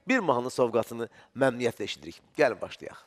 Bir mahnının sovqatını məmnuniyyətlə eşidirik. Gəlin başlayaq.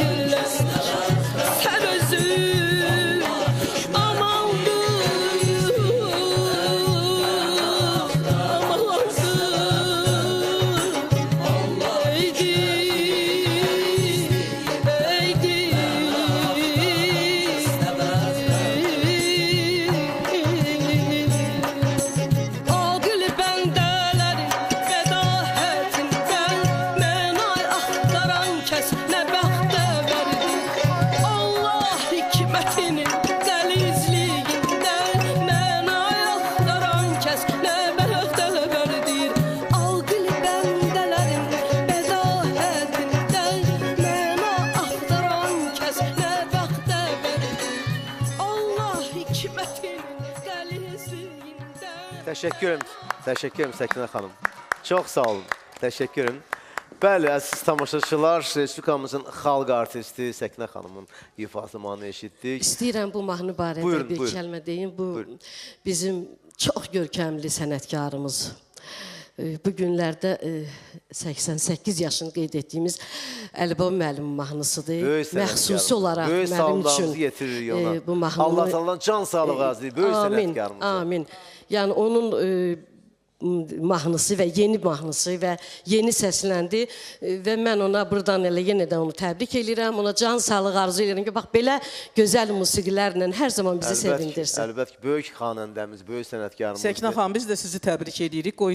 elə sən özün amandır, amandır. Eydi, eydi. Aqil bəndələrin bədahətindən mənay axtaran kəs nə bəxtə verdi. Allah hikmətinin dəlizliyindən mənay axtaran kəs nə bəxtə verdi. Aqil bəndələrin bədahətindən mənay axtaran kəs nə bəxtə verdi. Allah hikmətinin dəlizliyindən. Təşəkkürüm. Təşəkkürüm Səkinə xanım. Çox sağ olun. Təşəkkürüm. Bəli, əziz tamaşaçılar, Respublikamızın xalq artisti Səkinə xanımın ifasını eşitdik. İstəyirəm bu mahnı barədə Buyurun, bir buyurun. kəlmə deyim. Bu Buyurun. bizim çox görkəmli sənətkarımız. Bu günlərdə 88 yaşını qeyd etdiyimiz Əlibaba müəllimin mahnısıdır. Böyük Məxsusi sənətkar. olaraq Böyük mənim sağlamlığımızı üçün getiririk ona. bu mahnını Allah Taala'dan can sağlığı arzulayır. Böyük Amin, sənətkarımız. amin. Yəni onun mahnısı və yeni mahnısı və yeni səsləndi və mən ona buradan elə yenə də onu təbrik edirəm. Ona can sağlığı arzu edirəm ki, bax belə gözəl musiqilərlə hər zaman bizi sevindirsin. Əlbəttə ki, böyük xanəndəmiz, böyük sənətkarımız. Səkinə xanım, biz də sizi təbrik edirik. Qoy